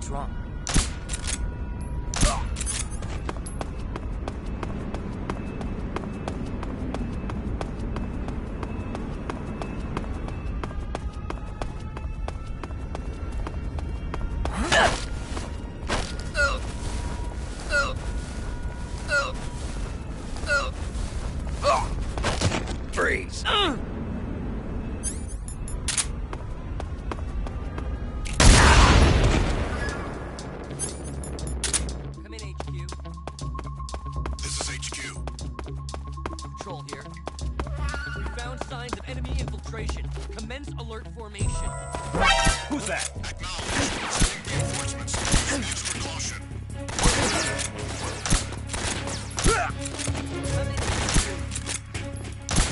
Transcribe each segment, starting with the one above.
What's wrong? Freeze! Come in, HQ. This is HQ. Control here. We found signs of enemy infiltration. Commence alert formation. Who's that? Acknowledged. Sending reinforcements. Use precaution. Come in, HQ.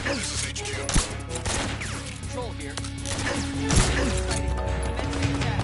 This is HQ. Control here. Commence the attack.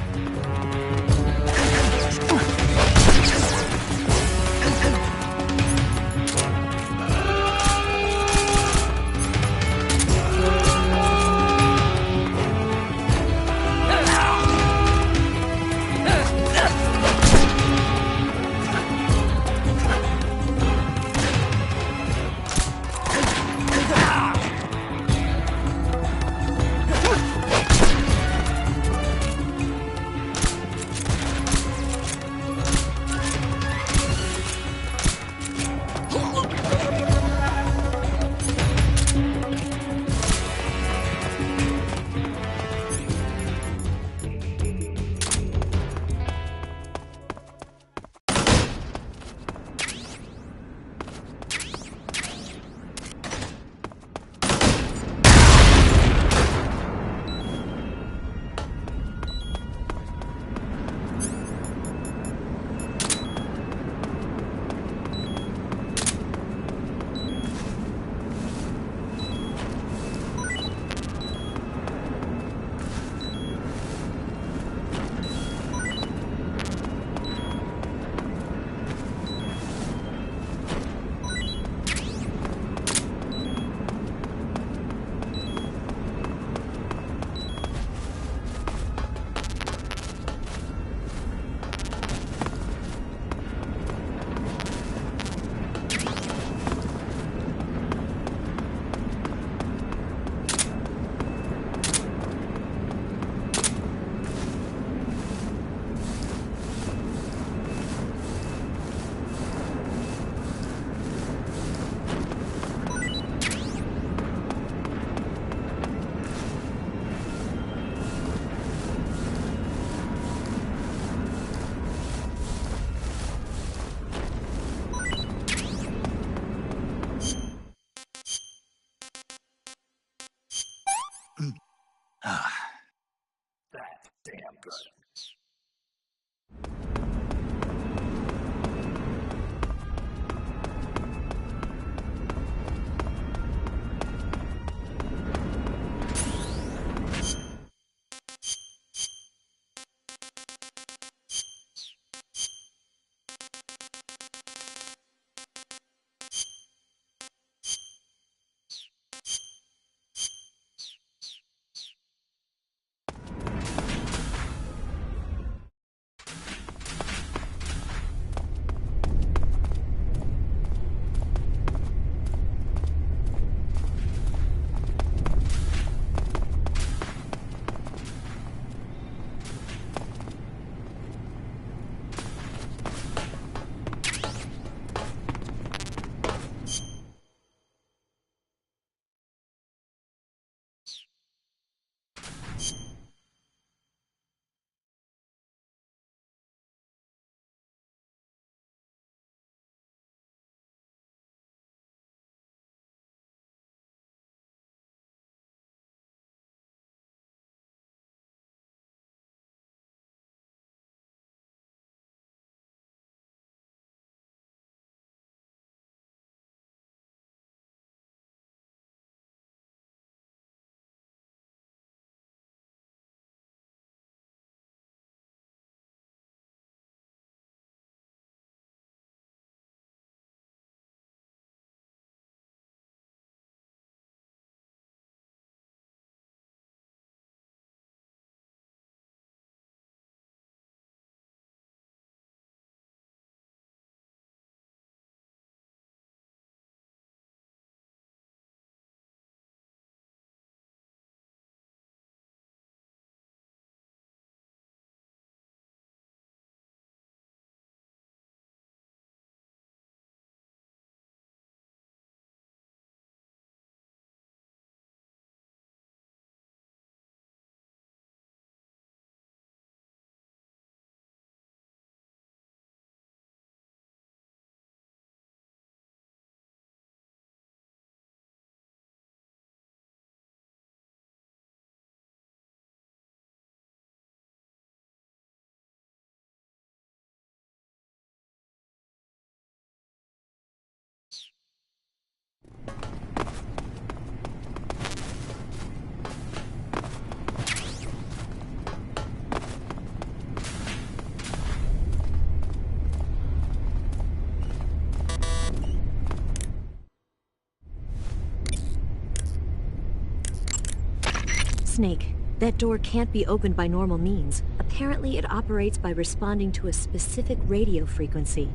Snake, that door can't be opened by normal means. Apparently, it operates by responding to a specific radio frequency.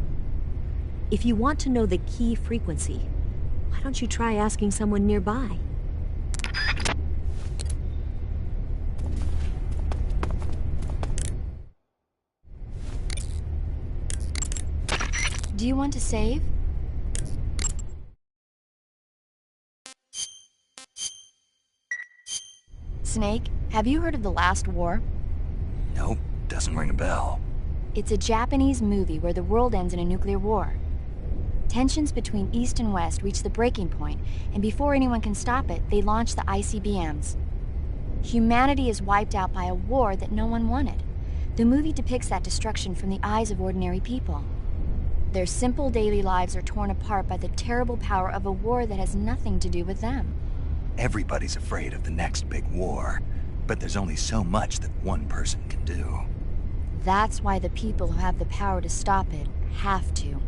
If you want to know the key frequency, why don't you try asking someone nearby? Do you want to save? Snake, have you heard of the last war? Nope, doesn't ring a bell. It's a Japanese movie where the world ends in a nuclear war. Tensions between East and West reach the breaking point, and before anyone can stop it, they launch the ICBMs. Humanity is wiped out by a war that no one wanted. The movie depicts that destruction from the eyes of ordinary people. Their simple daily lives are torn apart by the terrible power of a war that has nothing to do with them. Everybody's afraid of the next big war, but there's only so much that one person can do. That's why the people who have the power to stop it have to.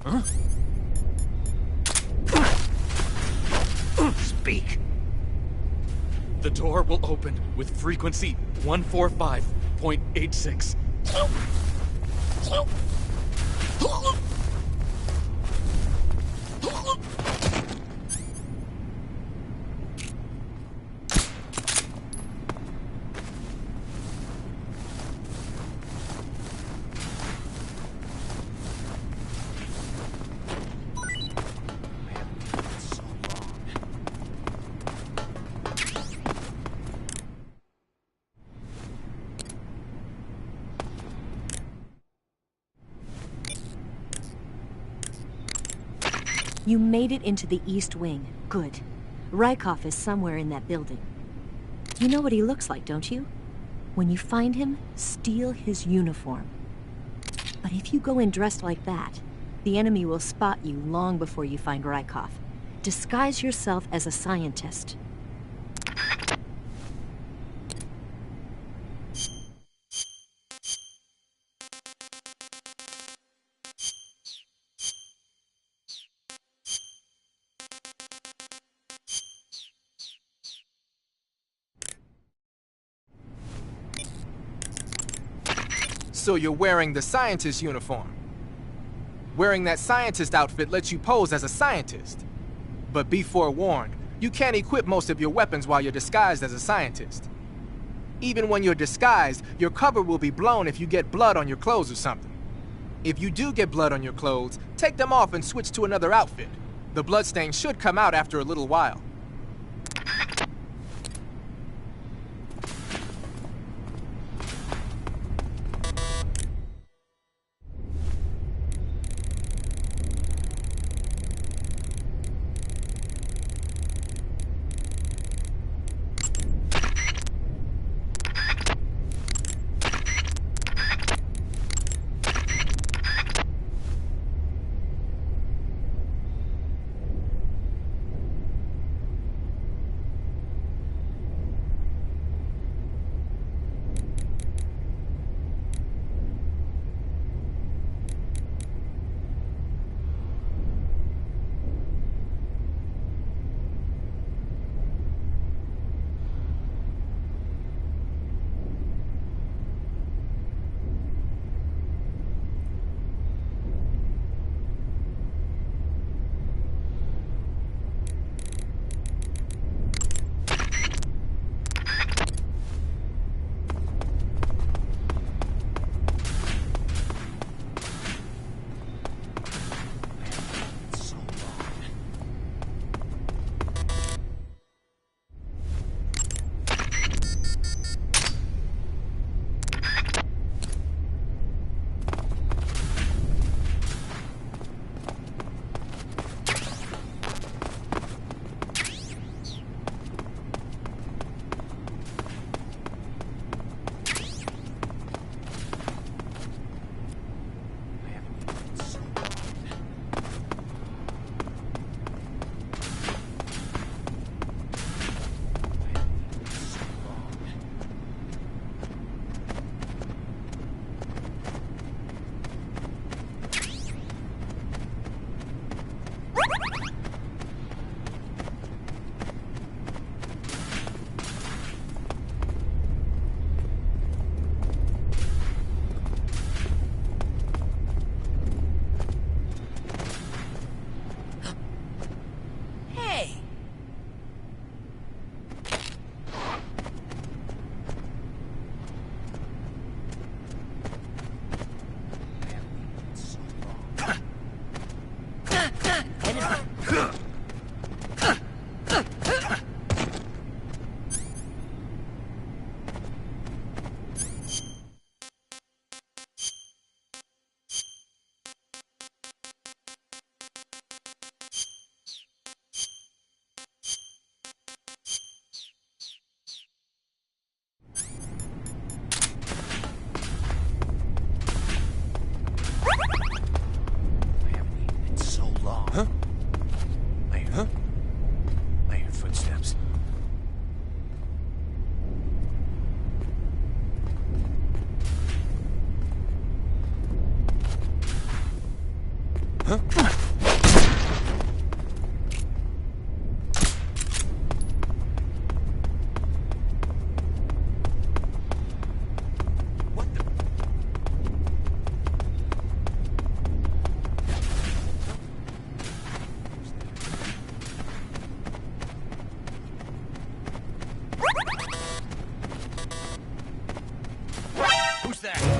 Huh? Speak. The door will open with frequency 145.86. You made it into the East Wing. Good. Rykov is somewhere in that building. You know what he looks like, don't you? When you find him, steal his uniform. But if you go in dressed like that, the enemy will spot you long before you find Rykov. Disguise yourself as a scientist. So you're wearing the scientist uniform. Wearing that scientist outfit lets you pose as a scientist. But be forewarned, you can't equip most of your weapons while you're disguised as a scientist. Even when you're disguised, your cover will be blown if you get blood on your clothes or something. If you do get blood on your clothes, take them off and switch to another outfit. The bloodstain should come out after a little while. Who's that?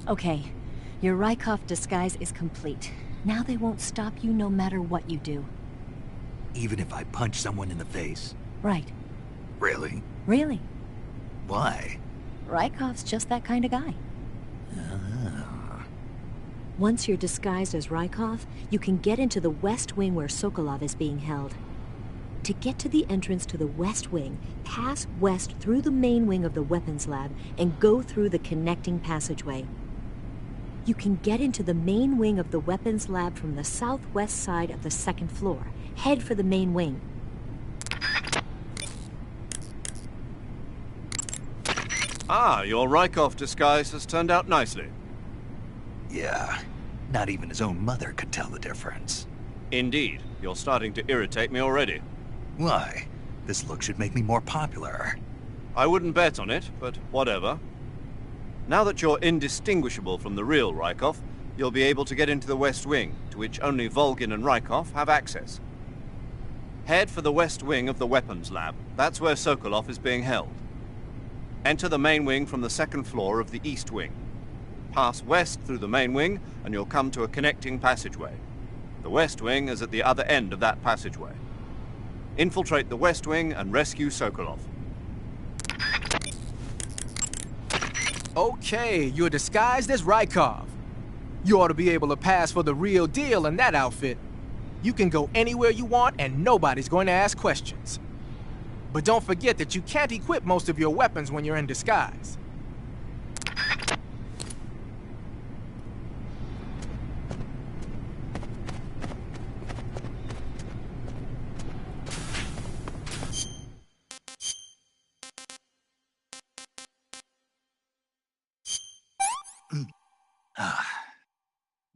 Okay, your Rykov disguise is complete. Now they won't stop you no matter what you do. Even if I punch someone in the face? Right. Really? Really. Why? Rykov's just that kind of guy. Once you're disguised as Rykov, you can get into the West Wing where Sokolov is being held. To get to the entrance to the West Wing, pass west through the main wing of the weapons lab and go through the connecting passageway. You can get into the main wing of the weapons lab from the southwest side of the second floor. Head for the main wing. Ah, your Rykov disguise has turned out nicely. Yeah, not even his own mother could tell the difference. Indeed, you're starting to irritate me already. Why? This look should make me more popular. I wouldn't bet on it, but whatever. Now that you're indistinguishable from the real Rykov, you'll be able to get into the West Wing, to which only Volgin and Rykov have access. Head for the West Wing of the weapons lab. That's where Sokolov is being held. Enter the main wing from the second floor of the East Wing. Pass west through the main wing, and you'll come to a connecting passageway. The West Wing is at the other end of that passageway. Infiltrate the West Wing and rescue Sokolov. Okay, you're disguised as Rykov. You ought to be able to pass for the real deal in that outfit. You can go anywhere you want and nobody's going to ask questions. But don't forget that you can't equip most of your weapons when you're in disguise.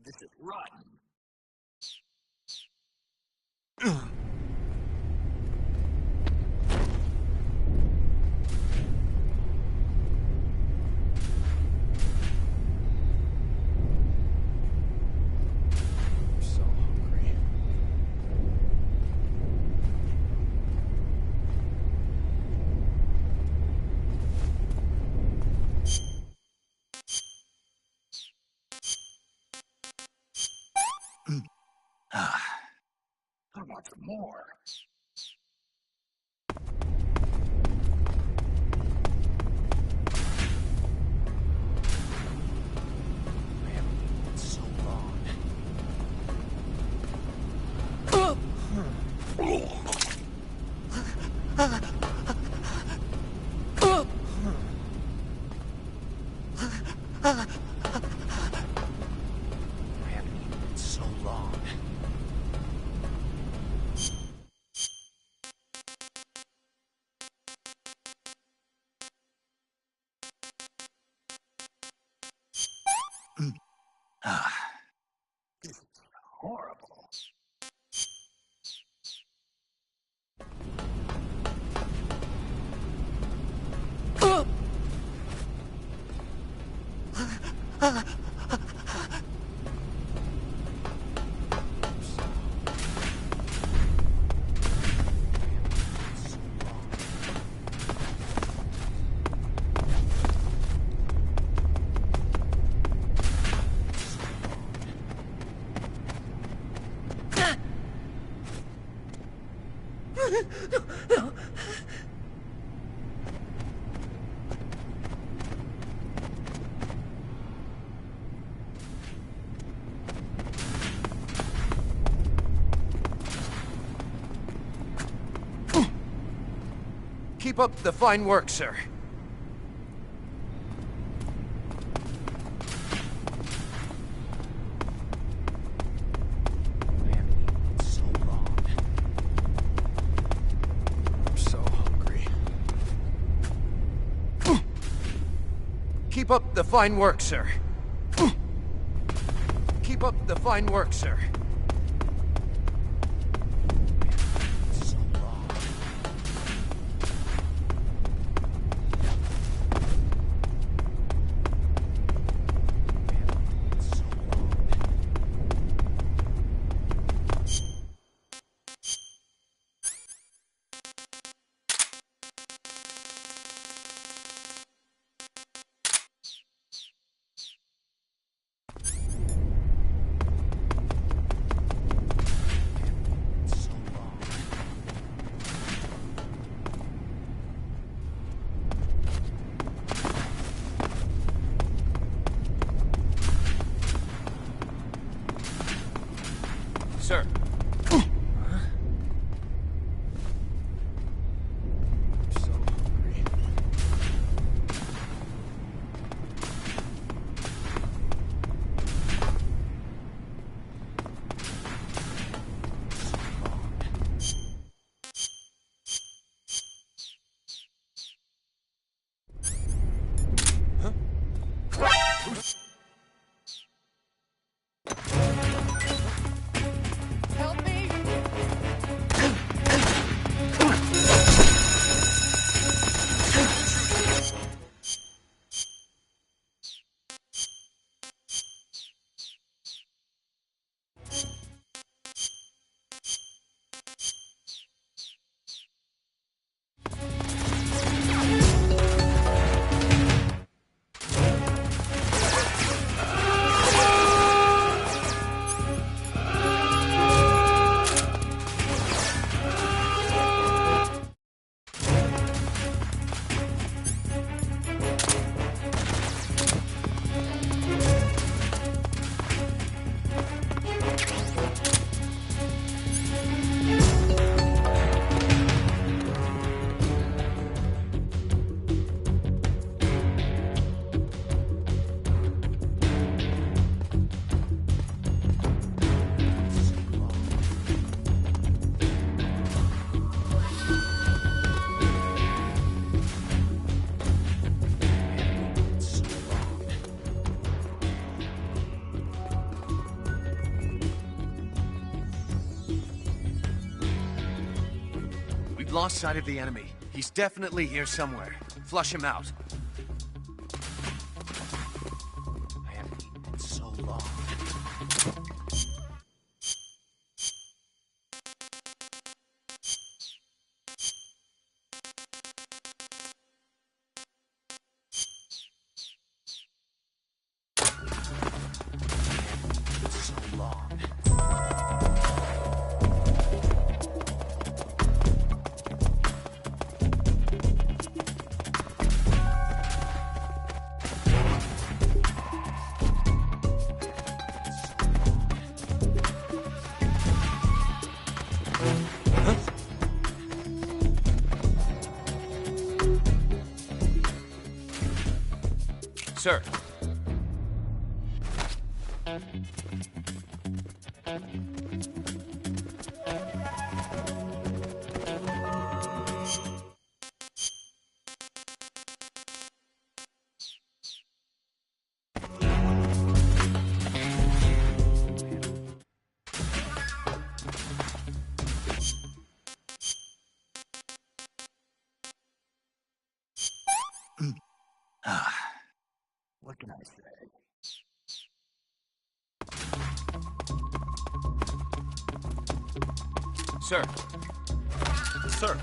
This is rotten. I'm so hungry. I want some more. I haven't eaten in so long. I haven't eaten in so long. This is horrible. Keep up the fine work, sir. I haven't eaten in so long. I'm so hungry. Keep up the fine work, sir. Keep up the fine work, sir. So long. So long. lost sight of the enemy. He's definitely here somewhere. Flush him out. I haven't eaten in so long. Sir. What can I say? Sir. Sir.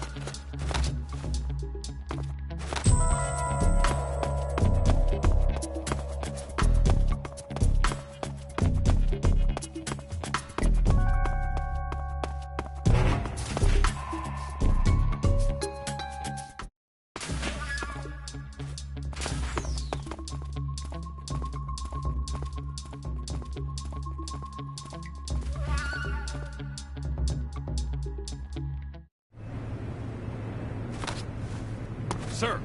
Sir.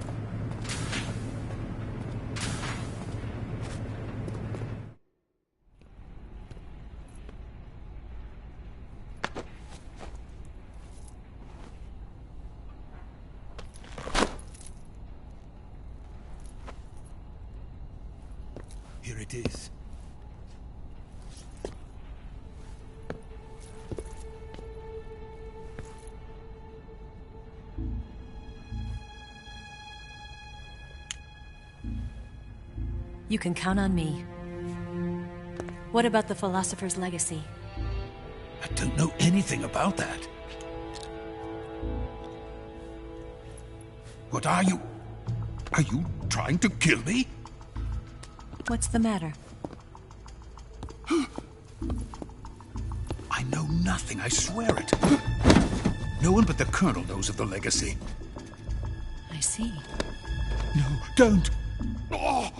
Here it is. You can count on me. What about the philosopher's legacy? I don't know anything about that. What are you? Are you trying to kill me? What's the matter? I know nothing, I swear it. No one but the Colonel knows of the legacy. I see. No, don't! Oh.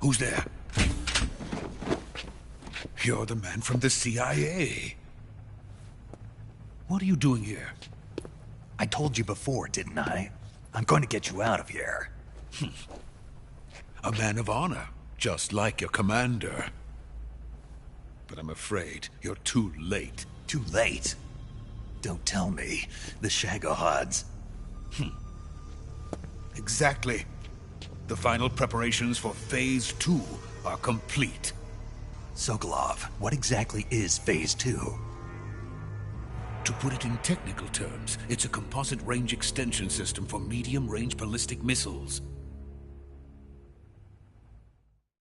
Who's there? You're the man from the CIA. What are you doing here? I told you before, didn't I? I'm going to get you out of here. A man of honor, just like your commander. But I'm afraid you're too late. Too late? Don't tell me. The Shagohods. Exactly. The final preparations for Phase 2 are complete. Sokolov, what exactly is Phase 2? To put it in technical terms, it's a composite range extension system for medium-range ballistic missiles.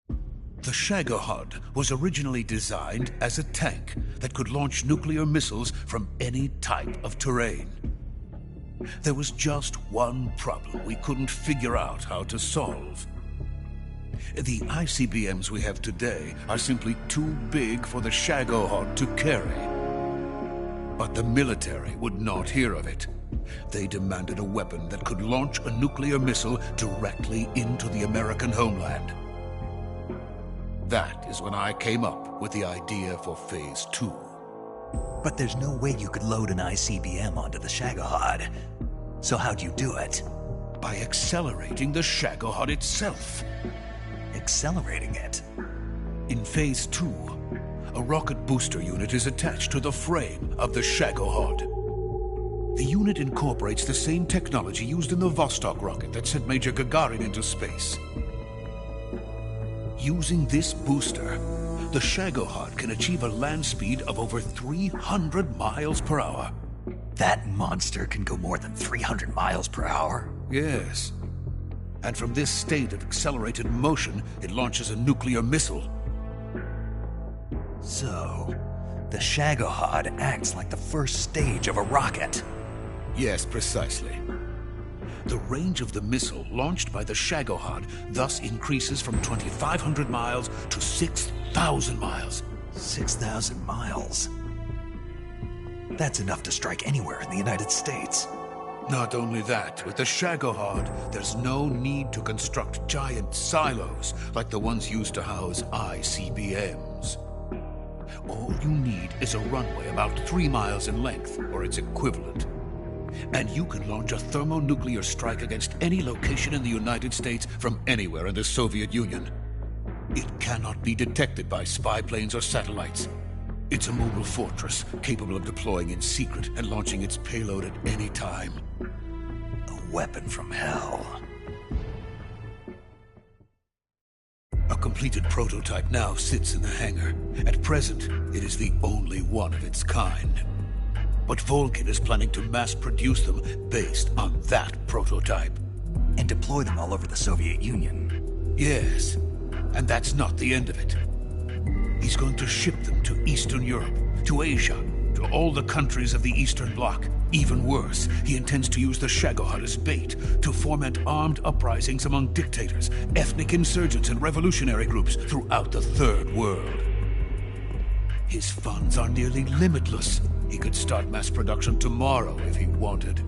The Shagohod was originally designed as a tank that could launch nuclear missiles from any type of terrain. There was just one problem we couldn't figure out how to solve. The ICBMs we have today are simply too big for the Shagohod to carry. But the military would not hear of it. They demanded a weapon that could launch a nuclear missile directly into the American homeland. that is when I came up with the idea for Phase 2. But there's no way you could load an ICBM onto the Shagohod. So how'd you do it? By accelerating the Shagohod itself. Accelerating it? In Phase 2, a rocket booster unit is attached to the frame of the Shagohod. The unit incorporates the same technology used in the Vostok rocket that sent Major Gagarin into space. Using this booster, the Shagohod can achieve a land speed of over 300 miles per hour. That monster can go more than 300 miles per hour? Yes. And from this state of accelerated motion, it launches a nuclear missile. So, the Shagohod acts like the first stage of a rocket. Yes, precisely. The range of the missile launched by the Shagohod thus increases from 2,500 miles to 6,000 miles. 6,000 miles? That's enough to strike anywhere in the United States. Not only that, with the Shagohod, there's no need to construct giant silos like the ones used to house ICBMs. All you need is a runway about 3 miles in length, or its equivalent. And you can launch a thermonuclear strike against any location in the United States from anywhere in the Soviet Union. It cannot be detected by spy planes or satellites. It's a mobile fortress, capable of deploying in secret and launching its payload at any time. A weapon from hell. A completed prototype now sits in the hangar. At present, it is the only one of its kind. But Volgin is planning to mass-produce them based on that prototype. And deploy them all over the Soviet Union. Yes, and that's not the end of it. He's going to ship them to Eastern Europe, to Asia, to all the countries of the Eastern Bloc. Even worse, he intends to use the Shagohod as bait to foment armed uprisings among dictators, ethnic insurgents, and revolutionary groups throughout the Third World. His funds are nearly limitless. He could start mass production tomorrow if he wanted.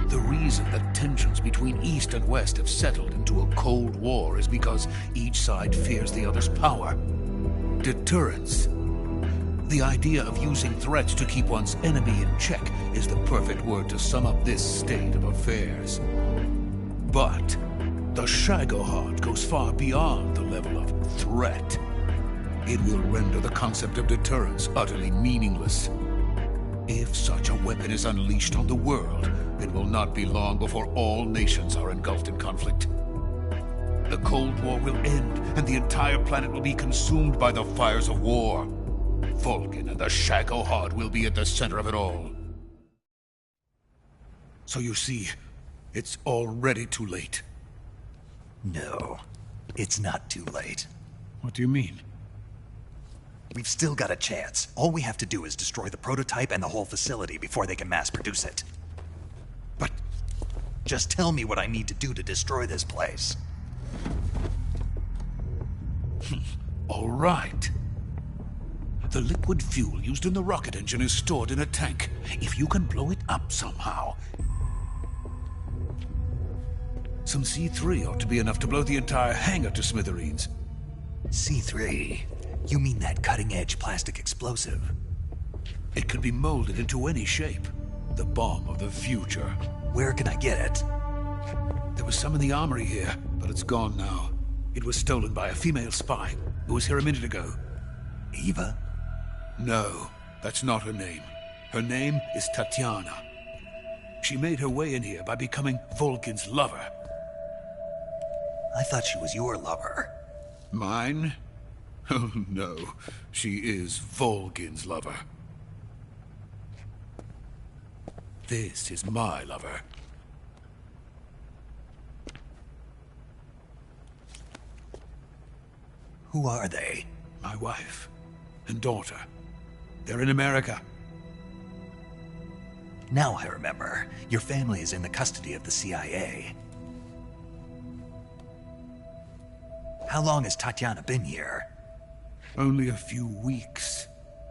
The reason that tensions between East and West have settled into a Cold War is because each side fears the other's power. Deterrence. The idea of using threats to keep one's enemy in check is the perfect word to sum up this state of affairs. But the Shagohod goes far beyond the level of threat. It will render the concept of deterrence utterly meaningless. If such a weapon is unleashed on the world, it will not be long before all nations are engulfed in conflict. The Cold War will end, and the entire planet will be consumed by the fires of war. Volgin and the Shagohod will be at the center of it all. So you see, it's already too late. No, it's not too late. What do you mean? We've still got a chance. All we have to do is destroy the prototype and the whole facility before they can mass produce it. But just tell me what I need to do to destroy this place. All right. The liquid fuel used in the rocket engine is stored in a tank. If you can blow it up somehow. Some C3 ought to be enough to blow the entire hangar to smithereens. C3? You mean that cutting-edge plastic explosive? It can be molded into any shape. The bomb of the future. Where can I get it? There was some in the armory here, but it's gone now. It was stolen by a female spy who was here a minute ago. Eva? No, that's not her name. Her name is Tatiana. She made her way in here by becoming Volgin's lover. I thought she was your lover. Mine? Oh no, she is Volgin's lover. This is my lover. Who are they? My wife and daughter. They're in America. Now I remember. Your family is in the custody of the CIA. How long has Tatiana been here? Only a few weeks.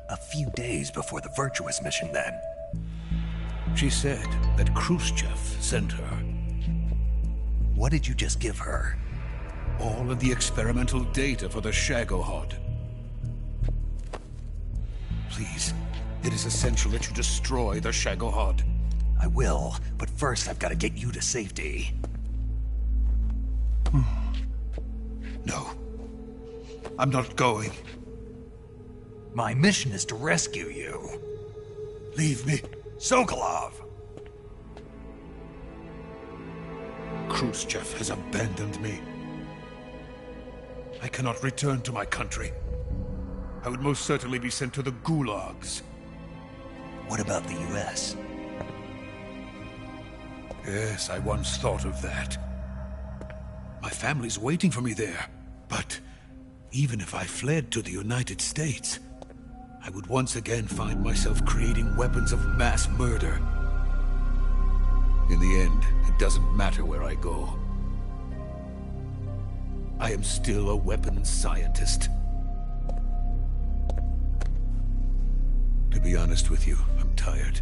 A few days before the Virtuous mission, then. She said that Khrushchev sent her. What did you just give her? all of the experimental data for the Shagohod. Please, it is essential that you destroy the Shagohod. I will, but first I've got to get you to safety. No. I'm not going. My mission is to rescue you. Leave me. Sokolov! Khrushchev has abandoned me. I cannot return to my country. I would most certainly be sent to the gulags. What about the US? Yes, I once thought of that. My family's waiting for me there. But even if I fled to the United States, I would once again find myself creating weapons of mass murder. In the end, it doesn't matter where I go. I am still a weapons scientist. To be honest with you, I'm tired.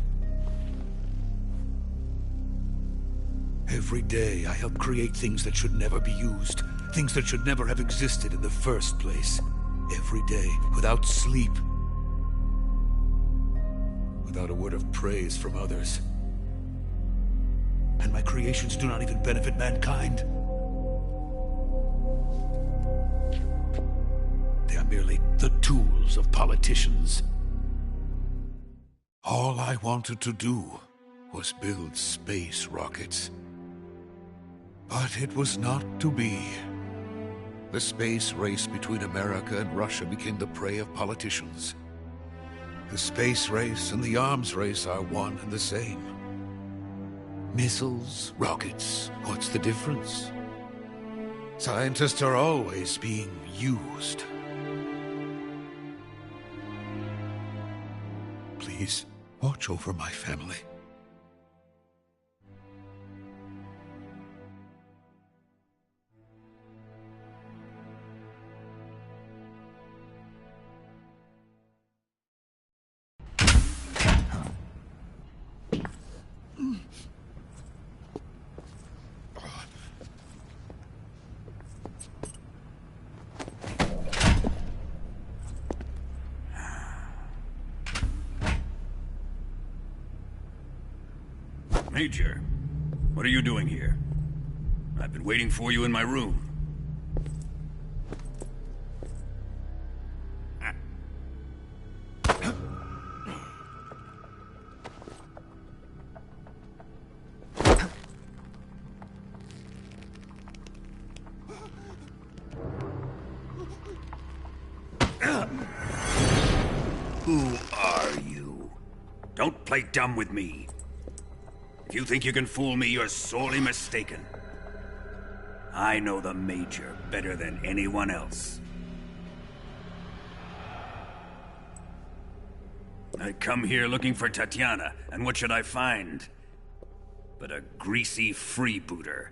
Every day, I help create things that should never be used. Things that should never have existed in the first place. Every day, without sleep. Without a word of praise from others. And my creations do not even benefit mankind. They are merely the tools of politicians. All I wanted to do was build space rockets. But it was not to be. The space race between America and Russia became the prey of politicians. The space race and the arms race are one and the same. Missiles, rockets, what's the difference? Scientists are always being used. Please, watch over my family. Major, what are you doing here? I've been waiting for you in my room. Who are you? Don't play dumb with me. If you think you can fool me, you're sorely mistaken. I know the Major better than anyone else. I come here looking for Tatiana, and what should I find? But a greasy freebooter.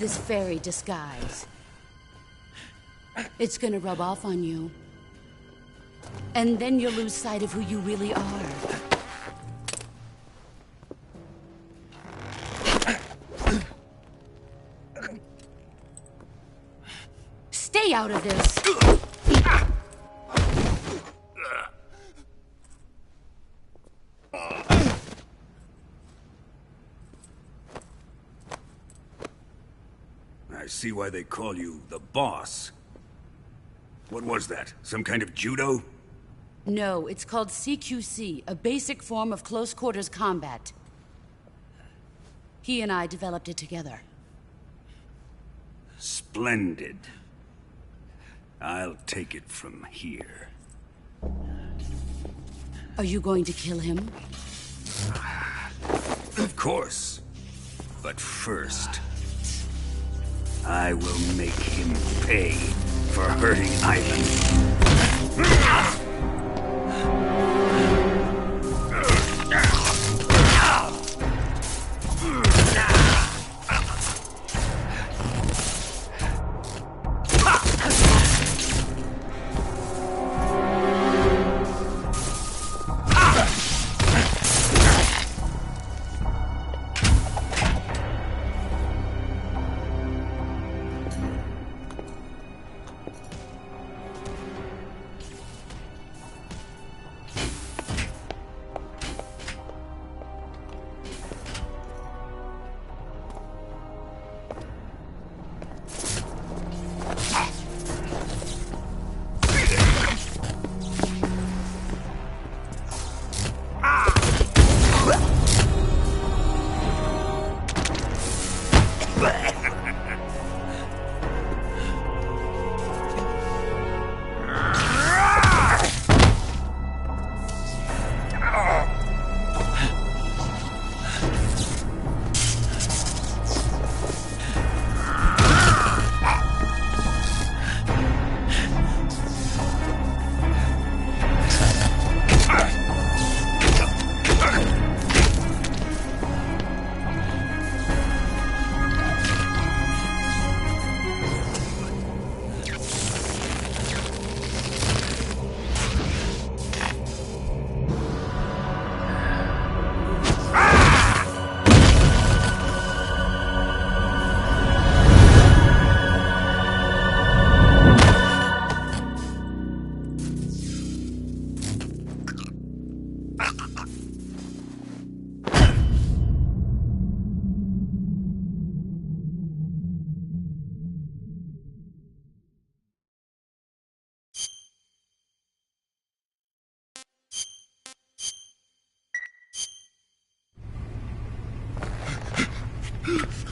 This fairy disguise. It's gonna rub off on you. And then you'll lose sight of who you really are. Stay out of this! I see why they call you the boss. What was that? Some kind of judo? No, it's called CQC, a basic form of close quarters combat. He and I developed it together. Splendid. I'll take it from here. Are you going to kill him? Of course. But first, I will make him pay for hurting Ivan.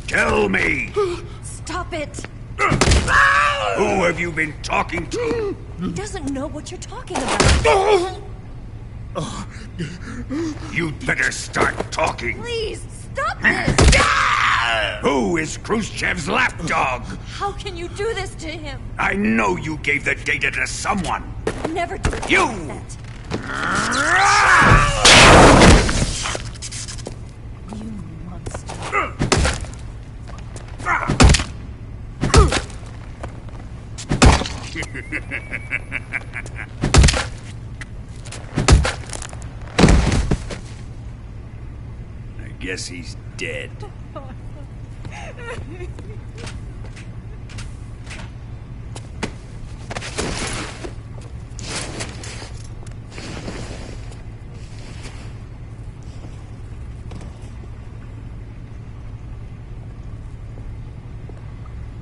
Tell me! Stop it! Who have you been talking to? He doesn't know what you're talking about. You'd better start talking. Please, stop this! Who is Khrushchev's lapdog? How can you do this to him? I know you gave the data to someone. Never do it You! like that. You monster. I guess he's dead.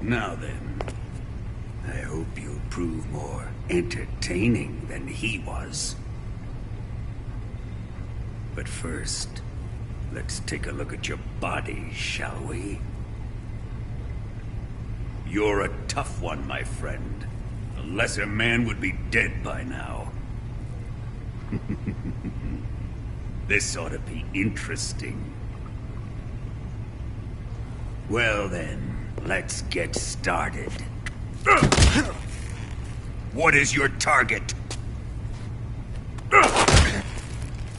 Now then, I hope you'll prove more entertaining than he was. But first, let's take a look at your body, shall we? You're a tough one, my friend. A lesser man would be dead by now. This ought to be interesting. Well then, let's get started. What is your target?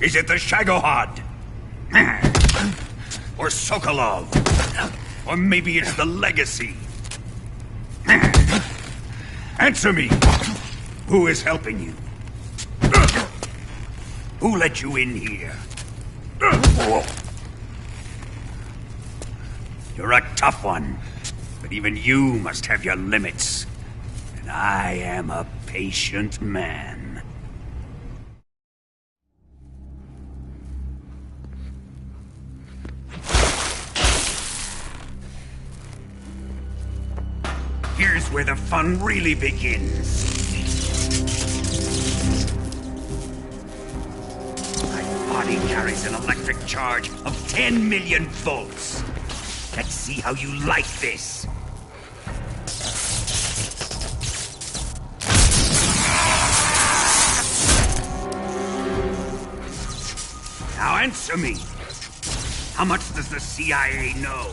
Is it the Shagohod? Or Sokolov? Or maybe it's the Legacy? Answer me! Who is helping you? Who let you in here? You're a tough one, but even you must have your limits. And I am a patient man. Here's where the fun really begins. My body carries an electric charge of 10 million volts. Let's see how you like this. Answer me! How much does the CIA know?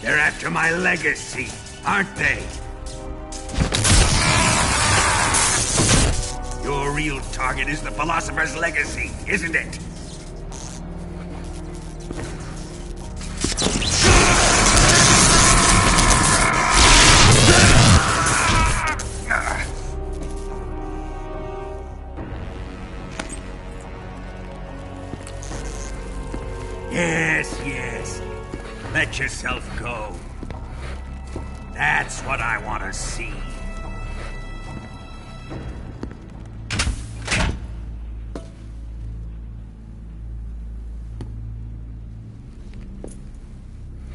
They're after my legacy, aren't they? Your real target is the Philosopher's legacy, isn't it? Yes. Let yourself go. That's what I want to see.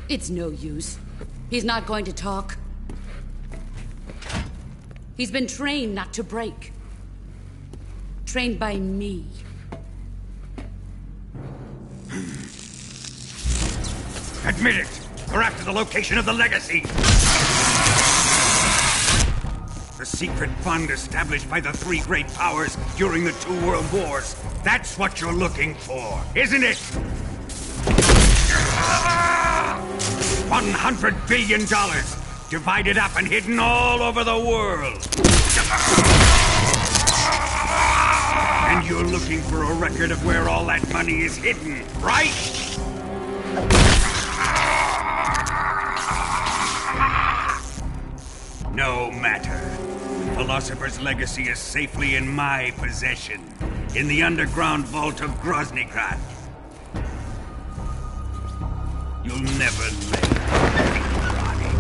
It's no use. He's not going to talk. He's been trained not to break. Trained by me. Admit it! We're after the location of the legacy! The secret fund established by the three great powers during the 2 world wars. That's what you're looking for, isn't it? $100 billion, divided up and hidden all over the world. And you're looking for a record of where all that money is hidden, right? No matter. The Philosopher's legacy is safely in my possession, in the underground vault of Groznygrad. You'll never lay finger on it.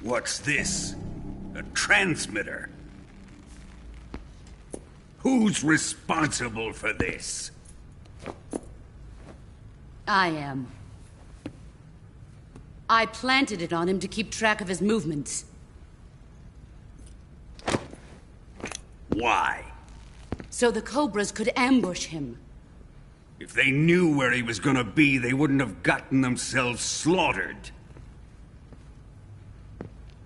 What's this? A transmitter? Who's responsible for this? I am. I planted it on him to keep track of his movements. Why? So the Cobras could ambush him. If they knew where he was gonna be, they wouldn't have gotten themselves slaughtered.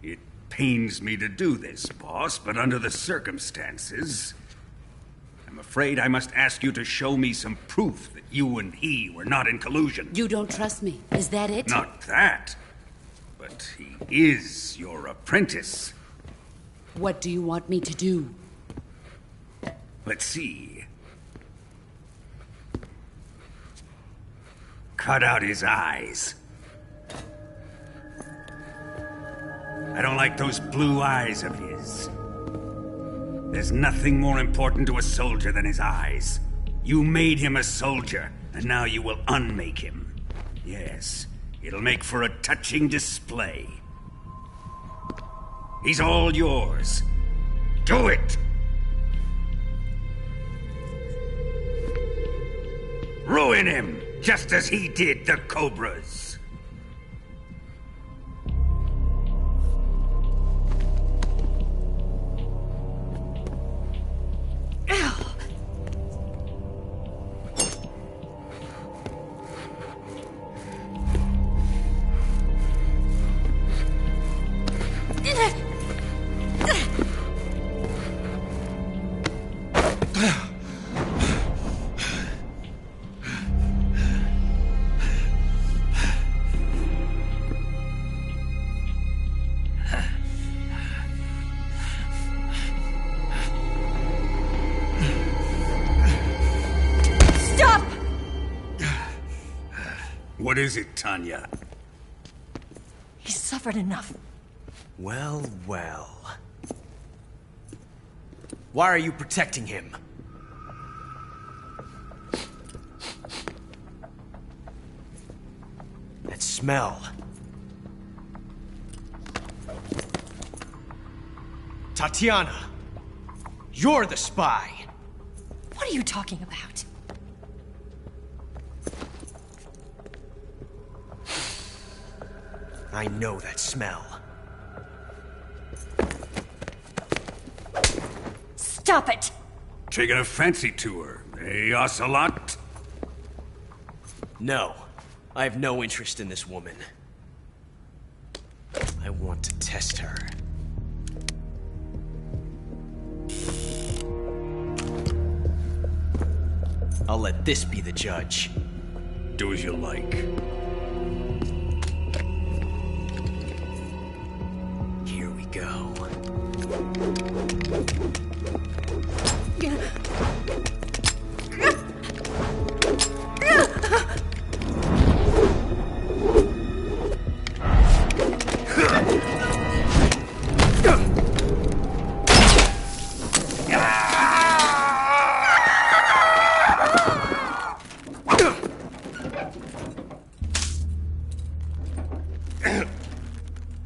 It pains me to do this, boss, but under the circumstances, I'm afraid I must ask you to show me some proof that you and he were not in collusion. You don't trust me, is that it? Not that. But he is your apprentice. What do you want me to do? Let's see. Cut out his eyes. I don't like those blue eyes of his. There's nothing more important to a soldier than his eyes. You made him a soldier, and now you will unmake him. Yes, it'll make for a touching display. He's all yours. Do it! Ruin him, just as he did the Cobras. What is it, Tanya? He's suffered enough. Well, well. Why are you protecting him? That smell. Tatiana, you're the spy. What are you talking about? I know that smell. Stop it! Taking a fancy tour, eh, Ocelot? No. I have no interest in this woman. I want to test her. I'll let this be the judge. Do as you like. Here we go.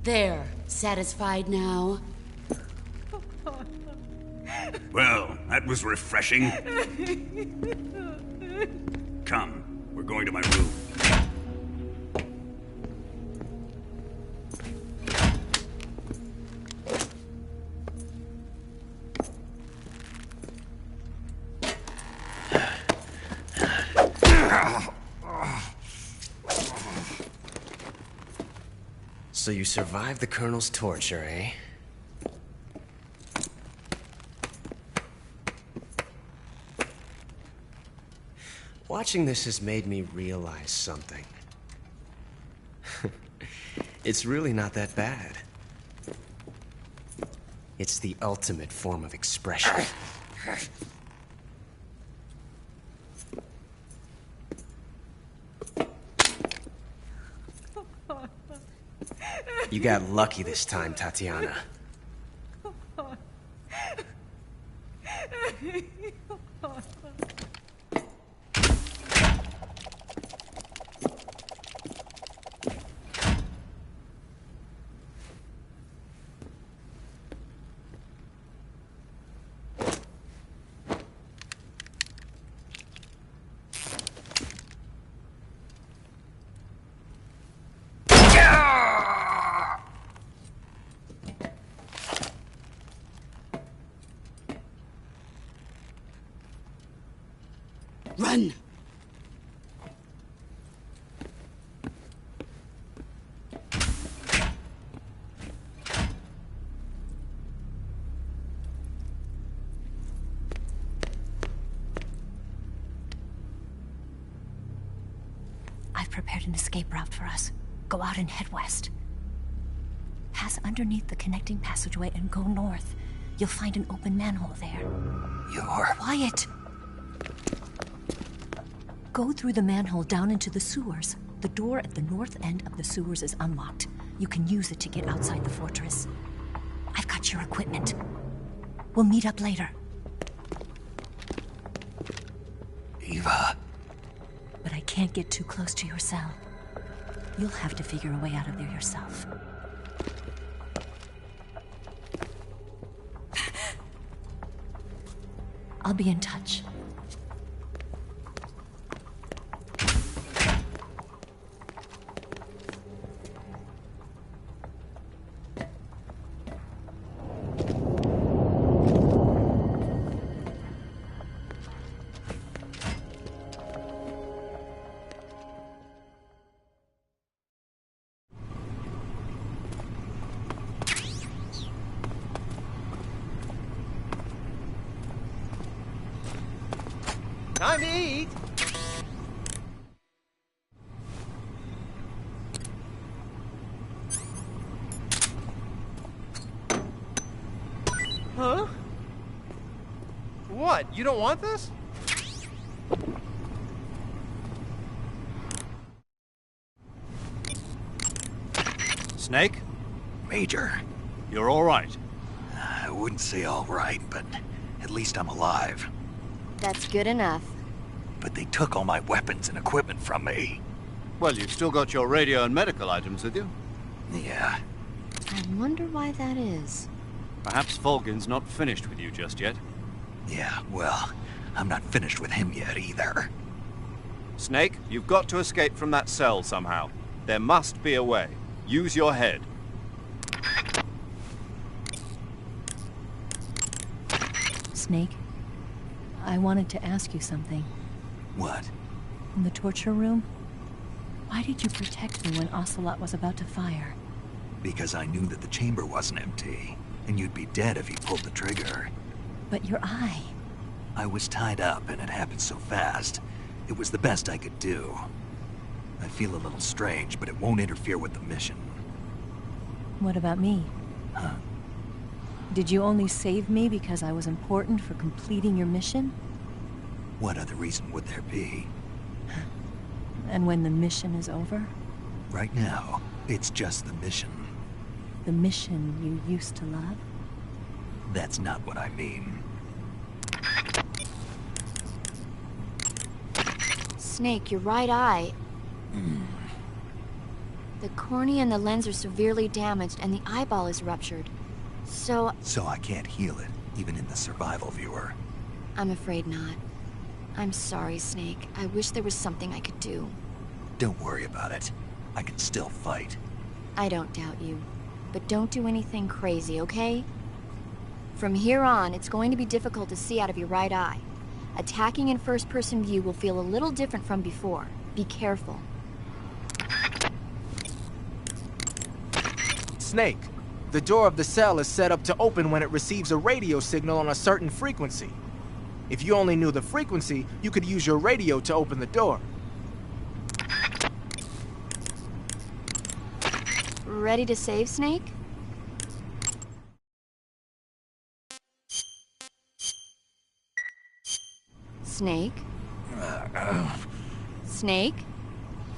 There. Satisfied now? Well, that was refreshing. Come, we're going to my room. So you survived the Colonel's torture, eh? Watching this has made me realize something. It's really not that bad. It's the ultimate form of expression. You got lucky this time, Tatiana. Run! I've prepared an escape route for us. Go out and head west. Pass underneath the connecting passageway and go north. You'll find an open manhole there. You're... Quiet! Go through the manhole down into the sewers. The door at the north end of the sewers is unlocked. You can use it to get outside the fortress. I've got your equipment. We'll meet up later. Eva. But I can't get too close to your cell. You'll have to figure a way out of there yourself. I'll be in touch. Time to eat! Huh? What? You don't want this? Snake? Major. You're all right. I wouldn't say all right, but at least I'm alive. That's good enough. But they took all my weapons and equipment from me. Well, you've still got your radio and medical items with you. Yeah. I wonder why that is. Perhaps Volgin's not finished with you just yet. Yeah, well, I'm not finished with him yet either. Snake, you've got to escape from that cell somehow. There must be a way. Use your head. Snake, I wanted to ask you something. What? In the torture room? Why did you protect me when Ocelot was about to fire? Because I knew that the chamber wasn't empty, and you'd be dead if he pulled the trigger. But your eye... I was tied up, and it happened so fast. It was the best I could do. I feel a little strange, but it won't interfere with the mission. What about me? Huh? Did you only save me because I was important for completing your mission? What other reason would there be? And when the mission is over? Right now, it's just the mission. The mission you used to love? That's not what I mean. Snake, your right eye... The cornea and the lens are severely damaged, and the eyeball is ruptured. So I can't heal it, even in the survival viewer. I'm afraid not. I'm sorry, Snake. I wish there was something I could do. Don't worry about it. I can still fight. I don't doubt you. But don't do anything crazy, okay? From here on, it's going to be difficult to see out of your right eye. Attacking in first-person view will feel a little different from before. Be careful. Snake, the door of the cell is set up to open when it receives a radio signal on a certain frequency. If you only knew the frequency, you could use your radio to open the door. Ready to save, Snake? Snake? Snake?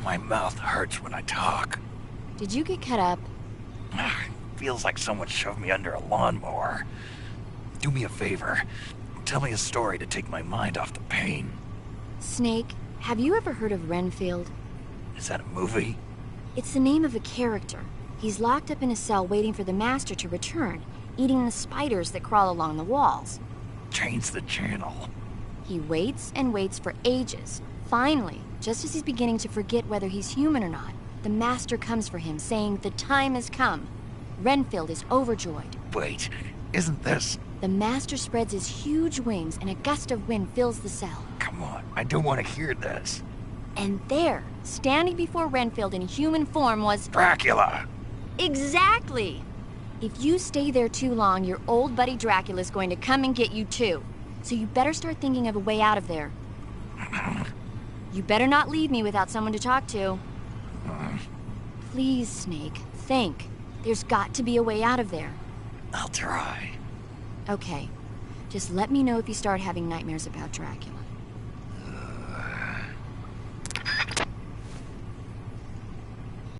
My mouth hurts when I talk. Did you get cut up? Feels like someone shoved me under a lawnmower. Do me a favor. Tell me a story to take my mind off the pain. Snake, have you ever heard of Renfield? Is that a movie? It's the name of a character. He's locked up in a cell waiting for the Master to return, eating the spiders that crawl along the walls. Change the channel. He waits and waits for ages. Finally, just as he's beginning to forget whether he's human or not, the Master comes for him, saying the time has come. Renfield is overjoyed. Wait, isn't this... The Master spreads his huge wings and a gust of wind fills the cell. Come on, I don't want to hear this. And there, standing before Renfield in human form was... Dracula! Exactly! If you stay there too long, your old buddy Dracula's going to come and get you too. So you better start thinking of a way out of there. You better not leave me without someone to talk to. Please, Snake, think. There's got to be a way out of there. I'll try. Okay. Just let me know if you start having nightmares about Dracula.